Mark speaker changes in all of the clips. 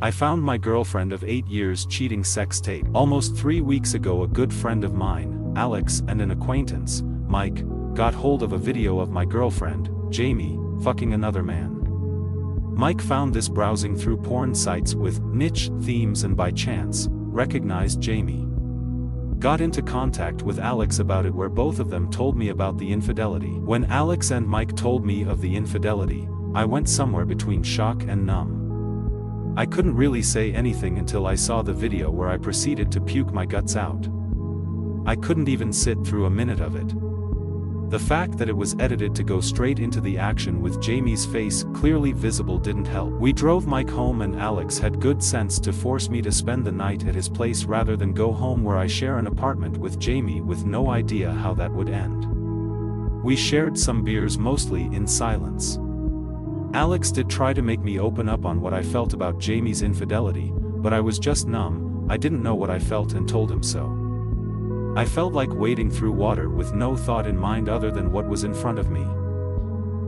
Speaker 1: I found my girlfriend of 8 years cheating sex tape. Almost 3 weeks ago, a good friend of mine, Alex, and an acquaintance, Mike, got hold of a video of my girlfriend, Jamie, fucking another man. Mike found this browsing through porn sites with niche themes and by chance recognized Jamie. Got into contact with Alex about it, where both of them told me about the infidelity. When Alex and Mike told me of the infidelity, I went somewhere between shock and numb. I couldn't really say anything until I saw the video, where I proceeded to puke my guts out. I couldn't even sit through a minute of it. The fact that it was edited to go straight into the action with Jamie's face clearly visible didn't help. We drove Mike home, and Alex had good sense to force me to spend the night at his place rather than go home, where I share an apartment with Jamie, with no idea how that would end. We shared some beers, mostly in silence. Alex did try to make me open up on what I felt about Jamie's infidelity, but I was just numb. I didn't know what I felt and told him so. I felt like wading through water with no thought in mind other than what was in front of me.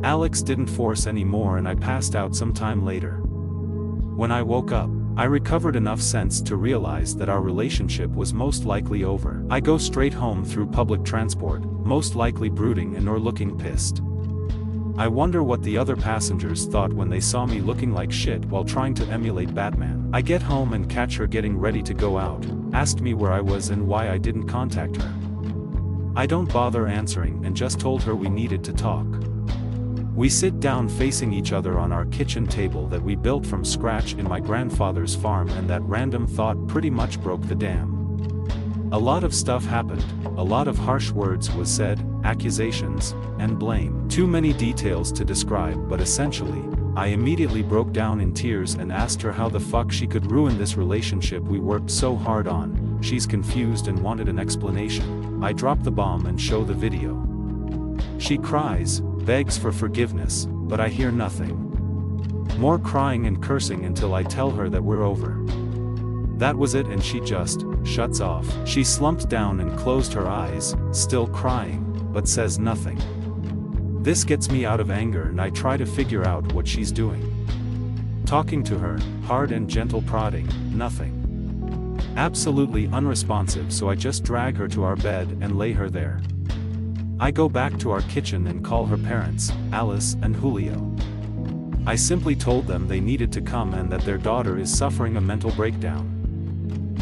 Speaker 1: Alex didn't force any more, and I passed out some time later. When I woke up, I recovered enough sense to realize that our relationship was most likely over. I go straight home through public transport, most likely brooding and or looking pissed. I wonder what the other passengers thought when they saw me looking like shit while trying to emulate Batman. I get home and catch her getting ready to go out, asked me where I was and why I didn't contact her. I don't bother answering and just told her we needed to talk. We sit down facing each other on our kitchen table that we built from scratch in my grandfather's farm, and that random thought pretty much broke the dam. A lot of stuff happened, a lot of harsh words was said, accusations, and blame. Too many details to describe, but essentially, I immediately broke down in tears and asked her how the fuck she could ruin this relationship we worked so hard on. She's confused and wanted an explanation. I drop the bomb and show the video. She cries, begs for forgiveness, but I hear nothing. More crying and cursing until I tell her that we're over. That was it, and she just shuts off. She slumped down and closed her eyes, still crying, but says nothing. This gets me out of anger, and I try to figure out what she's doing. Talking to her, hard and gentle prodding, nothing. Absolutely unresponsive, so I just drag her to our bed and lay her there. I go back to our kitchen and call her parents, Alice and Julio. I simply told them they needed to come and that their daughter is suffering a mental breakdown.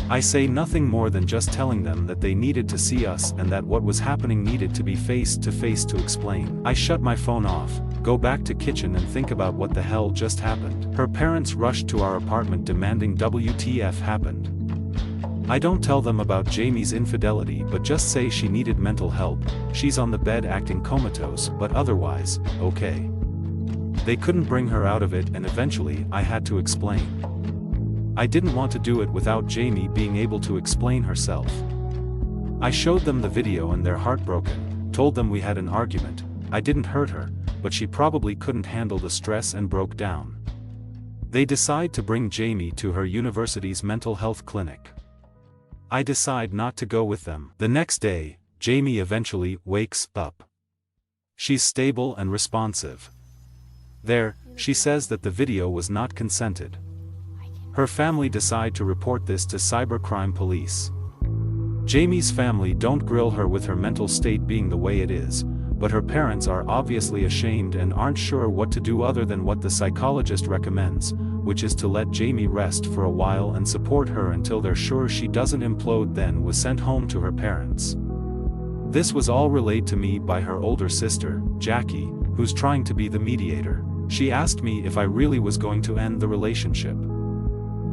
Speaker 1: I say nothing more than just telling them that they needed to see us and that what was happening needed to be face to face to explain. I shut my phone off, go back to kitchen and think about what the hell just happened. Her parents rushed to our apartment demanding WTF happened. I don't tell them about Jamie's infidelity, but just say she needed mental help. She's on the bed acting comatose, but otherwise, okay. They couldn't bring her out of it, and eventually I had to explain. I didn't want to do it without Jamie being able to explain herself. I showed them the video and they're heartbroken, told them we had an argument. I didn't hurt her, but she probably couldn't handle the stress and broke down. They decide to bring Jamie to her university's mental health clinic. I decide not to go with them. The next day, Jamie eventually wakes up. She's stable and responsive. There, she says that the video was not consented. Her family decide to report this to cybercrime police. Jamie's family don't grill her with her mental state being the way it is, but her parents are obviously ashamed and aren't sure what to do other than what the psychologist recommends, which is to let Jamie rest for a while and support her until they're sure she doesn't implode, then was sent home to her parents. This was all relayed to me by her older sister, Jackie, who's trying to be the mediator. She asked me if I really was going to end the relationship.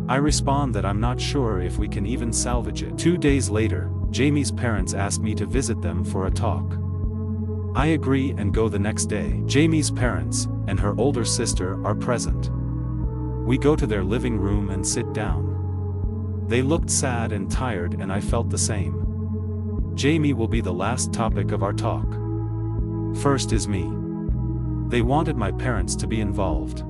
Speaker 1: I respond that I'm not sure if we can even salvage it. 2 days later, Jamie's parents asked me to visit them for a talk. I agree and go the next day. Jamie's parents, and her older sister, are present. We go to their living room and sit down. They looked sad and tired, and I felt the same. Jamie will be the last topic of our talk. First is me. They wanted my parents to be involved.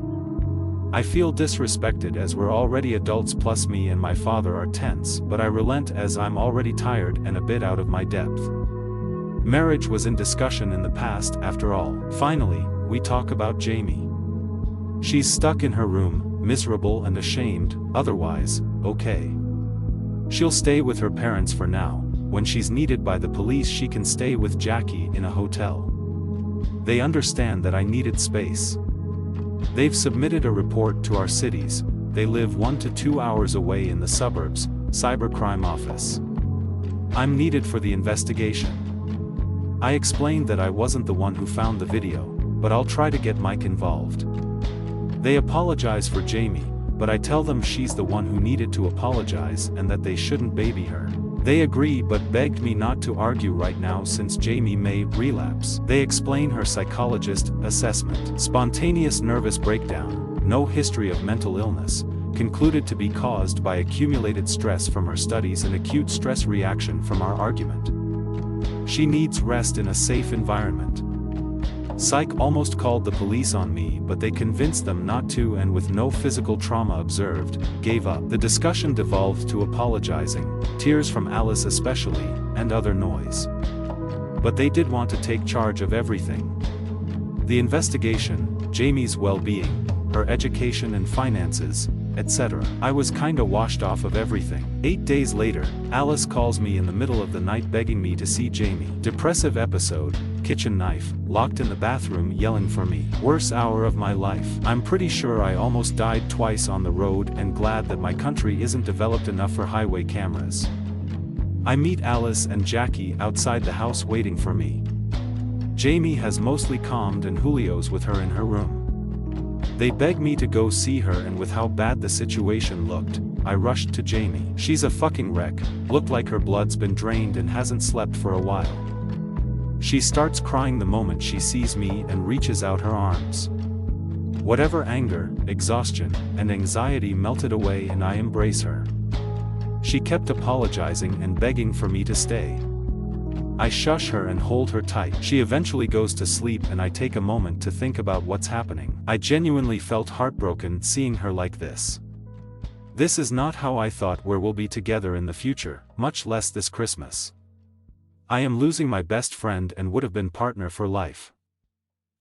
Speaker 1: I feel disrespected as we're already adults, plus me and my father are tense, but I relent as I'm already tired and a bit out of my depth. Marriage was in discussion in the past after all. Finally, we talk about Jamie. She's stuck in her room, miserable and ashamed, otherwise, okay. She'll stay with her parents for now. When she's needed by the police she can stay with Jackie in a hotel. They understand that I needed space. They've submitted a report to our cities. They live 1 to 2 hours away in the suburbs, cybercrime office. I'm needed for the investigation. I explained that I wasn't the one who found the video, but I'll try to get Mike involved. They apologize for Jamie, but I tell them she's the one who needed to apologize and that they shouldn't baby her. They agree but begged me not to argue right now since Jamie may relapse. They explain her psychologist assessment. Spontaneous nervous breakdown, no history of mental illness, concluded to be caused by accumulated stress from her studies and acute stress reaction from our argument. She needs rest in a safe environment. Psych almost called the police on me but they convinced them not to and with no physical trauma observed, gave up. The discussion devolved to apologizing, tears from Alice especially, and other noise. But they did want to take charge of everything. The investigation, Jamie's well-being, her education and finances, etc. I was kinda washed off of everything. 8 days later, Alice calls me in the middle of the night begging me to see Jamie. Depressive episode, kitchen knife, locked in the bathroom yelling for me. Worst hour of my life. I'm pretty sure I almost died twice on the road and glad that my country isn't developed enough for highway cameras. I meet Alice and Jackie outside the house waiting for me. Jamie has mostly calmed and Julio's with her in her room. They beg me to go see her and with how bad the situation looked, I rushed to Jamie. She's a fucking wreck, looked like her blood's been drained and hasn't slept for a while. She starts crying the moment she sees me and reaches out her arms. Whatever anger, exhaustion, and anxiety melted away and I embrace her. She kept apologizing and begging for me to stay. I shush her and hold her tight. She eventually goes to sleep and I take a moment to think about what's happening. I genuinely felt heartbroken seeing her like this. This is not how I thought we'll be together in the future, much less this Christmas. I am losing my best friend and would have been partner for life.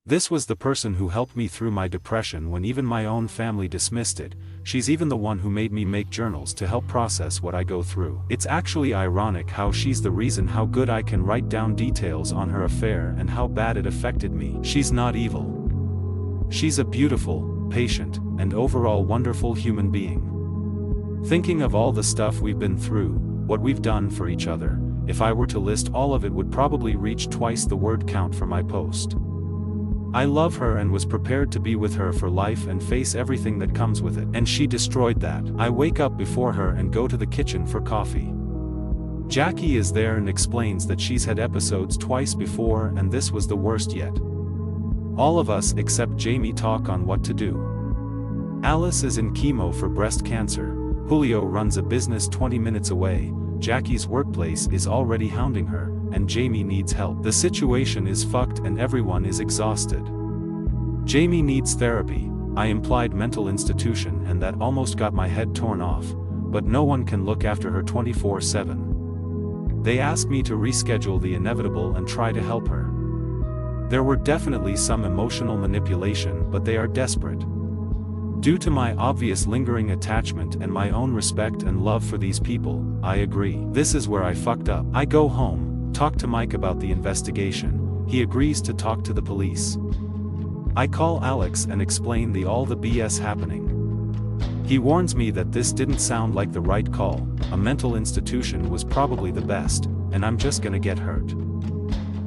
Speaker 1: This was the person who helped me through my depression when even my own family dismissed it. She's even the one who made me make journals to help process what I go through. It's actually ironic how she's the reason how good I can write down details on her affair and how bad it affected me. She's not evil. She's a beautiful, patient, and overall wonderful human being. Thinking of all the stuff we've been through, what we've done for each other, if I were to list all of it would probably reach twice the word count for my post. I love her and was prepared to be with her for life and face everything that comes with it. And she destroyed that. I wake up before her and go to the kitchen for coffee. Jackie is there and explains that she's had episodes twice before and this was the worst yet. All of us except Jamie talk on what to do. Alice is in chemo for breast cancer, Julio runs a business 20 minutes away, Jackie's workplace is already hounding her, and Jamie needs help. The situation is fucked and everyone is exhausted. Jamie needs therapy. I implied mental institution and that almost got my head torn off, but no one can look after her 24/7. They asked me to reschedule the inevitable and try to help her. There were definitely some emotional manipulation but they are desperate. Due to my obvious lingering attachment and my own respect and love for these people, I agree. This is where I fucked up. I go home, talk to Mike about the investigation, he agrees to talk to the police. I call Alex and explain all the BS happening. He warns me that this didn't sound like the right call, a mental institution was probably the best, and I'm just gonna get hurt.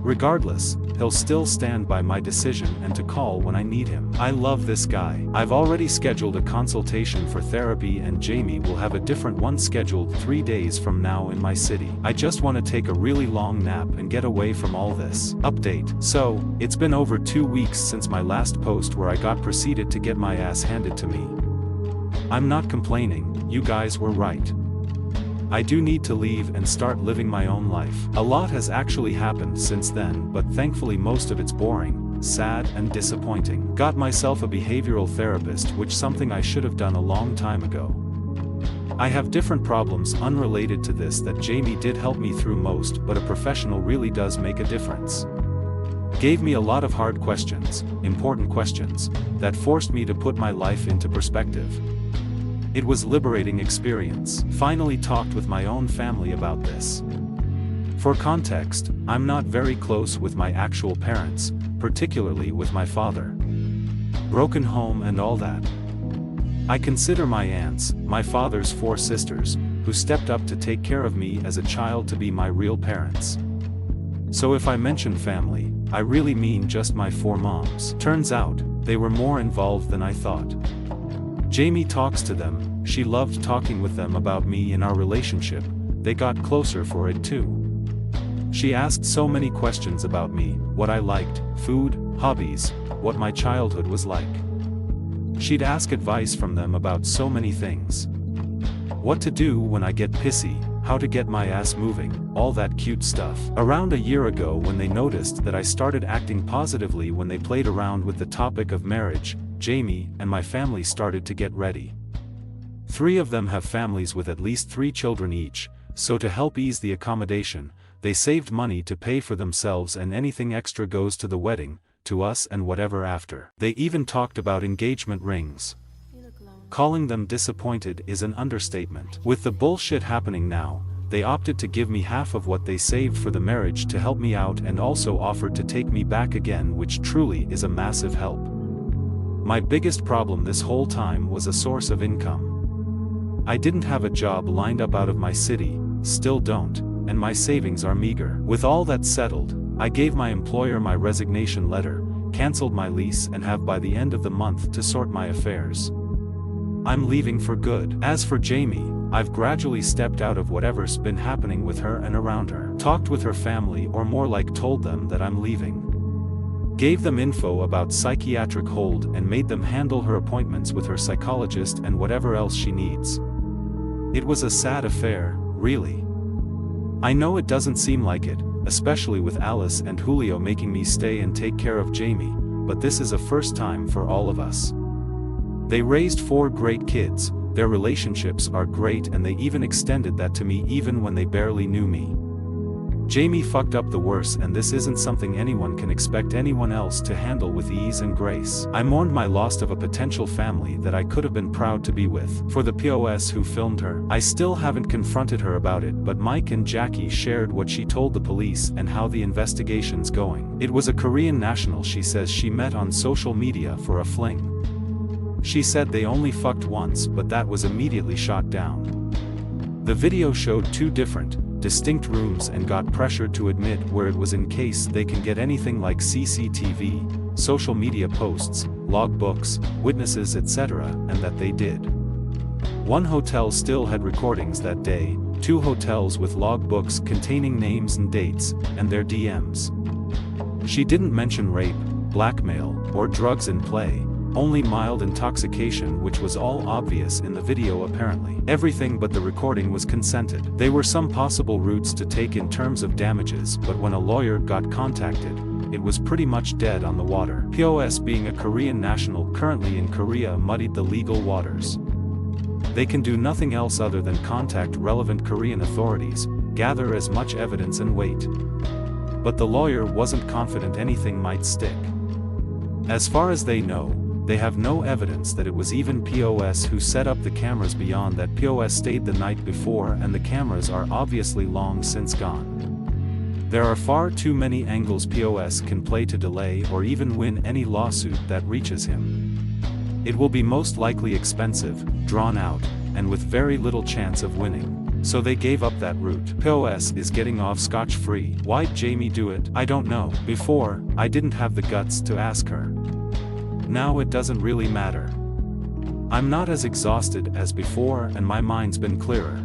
Speaker 1: Regardless, he'll still stand by my decision and to call when I need him. I love this guy. I've already scheduled a consultation for therapy and Jamie will have a different one scheduled 3 days from now in my city. I just want to take a really long nap and get away from all this. Update. So, it's been over 2 weeks since my last post where I got proceeded to get my ass handed to me. I'm not complaining, you guys were right. I do need to leave and start living my own life. A lot has actually happened since then, but thankfully most of it's boring, sad and disappointing. Got myself a behavioral therapist, which something I should have done a long time ago. I have different problems unrelated to this that Jamie did help me through most, but a professional really does make a difference. Gave me a lot of hard questions, important questions, that forced me to put my life into perspective. It was liberating experience. Finally talked with my own family about this. For context, I'm not very close with my actual parents, particularly with my father. Broken home and all that. I consider my aunts, my father's 4 sisters, who stepped up to take care of me as a child, to be my real parents. So if I mention family, I really mean just my 4 moms. Turns out, they were more involved than I thought. Jamie talks to them, she loved talking with them about me and our relationship, they got closer for it too. She asked so many questions about me, what I liked, food, hobbies, what my childhood was like. She'd ask advice from them about so many things. What to do when I get pissy, how to get my ass moving, all that cute stuff. Around a year ago, when they noticed that I started acting positively when they played around with the topic of marriage, Jamie and my family started to get ready. 3 of them have families with at least 3 children each, so to help ease the accommodation, they saved money to pay for themselves, and anything extra goes to the wedding, to us, and whatever after. They even talked about engagement rings. Calling them disappointed is an understatement. With the bullshit happening now, they opted to give me half of what they saved for the marriage to help me out, and also offered to take me back again, which truly is a massive help. My biggest problem this whole time was a source of income. I didn't have a job lined up out of my city, still don't, and my savings are meager. With all that settled, I gave my employer my resignation letter, cancelled my lease, and have by the end of the month to sort my affairs. I'm leaving for good. As for Jamie, I've gradually stepped out of whatever's been happening with her and around her. Talked with her family, or more like told them that I'm leaving. Gave them info about psychiatric hold and made them handle her appointments with her psychologist and whatever else she needs. It was a sad affair, really. I know it doesn't seem like it, especially with Alice and Julio making me stay and take care of Jamie, but this is a first time for all of us. They raised 4 great kids, their relationships are great, and they even extended that to me even when they barely knew me. Jamie fucked up the worst, and this isn't something anyone can expect anyone else to handle with ease and grace. I mourned my loss of a potential family that I could have been proud to be with. For the POS who filmed her, I still haven't confronted her about it, but Mike and Jackie shared what she told the police and how the investigation's going. It was a Korean national she says she met on social media for a fling. She said they only fucked once, but that was immediately shot down. The video showed 2 distinct rooms and got pressured to admit where it was in case they can get anything like CCTV, social media posts, logbooks, witnesses, etc., and that they did. 1 hotel still had recordings that day, 2 hotels with logbooks containing names and dates, and their DMs. She didn't mention rape, blackmail, or drugs in play, only mild intoxication, which was all obvious in the video apparently. Everything but the recording was consented. There were some possible routes to take in terms of damages, but when a lawyer got contacted, it was pretty much dead on the water. POS, being a Korean national currently in Korea, muddied the legal waters. They can do nothing else other than contact relevant Korean authorities, gather as much evidence and wait. But the lawyer wasn't confident anything might stick. As far as they know, they have no evidence that it was even POS who set up the cameras. Beyond that, POS stayed the night before, and the cameras are obviously long since gone. There are far too many angles POS can play to delay or even win any lawsuit that reaches him. It will be most likely expensive, drawn out, and with very little chance of winning. So they gave up that route. POS is getting off scotch-free. Why'd Jamie do it? I don't know. Before, I didn't have the guts to ask her. Now it doesn't really matter. I'm not as exhausted as before, and my mind's been clearer.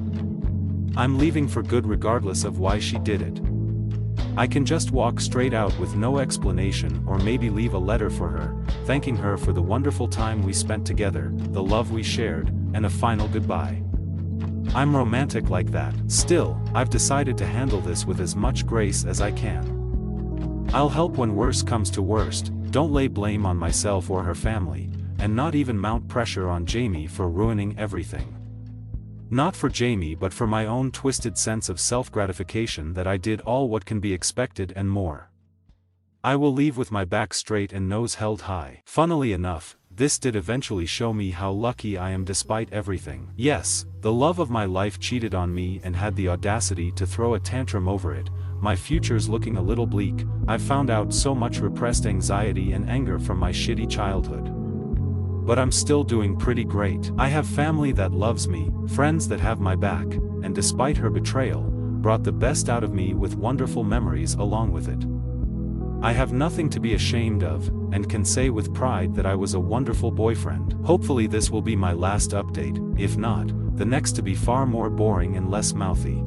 Speaker 1: I'm leaving for good regardless of why she did it. I can just walk straight out with no explanation, or maybe leave a letter for her, thanking her for the wonderful time we spent together, the love we shared, and a final goodbye. I'm romantic like that. Still, I've decided to handle this with as much grace as I can. I'll help when worst comes to worst, don't lay blame on myself or her family, and not even mount pressure on Jamie for ruining everything. Not for Jamie, but for my own twisted sense of self-gratification that I did all what can be expected and more. I will leave with my back straight and nose held high. Funnily enough, this did eventually show me how lucky I am despite everything. Yes, the love of my life cheated on me and had the audacity to throw a tantrum over it. My future's looking a little bleak. I've found out so much repressed anxiety and anger from my shitty childhood. But I'm still doing pretty great. I have family that loves me, friends that have my back, and despite her betrayal, brought the best out of me with wonderful memories along with it. I have nothing to be ashamed of, and can say with pride that I was a wonderful boyfriend. Hopefully this will be my last update, if not, the next to be far more boring and less mouthy.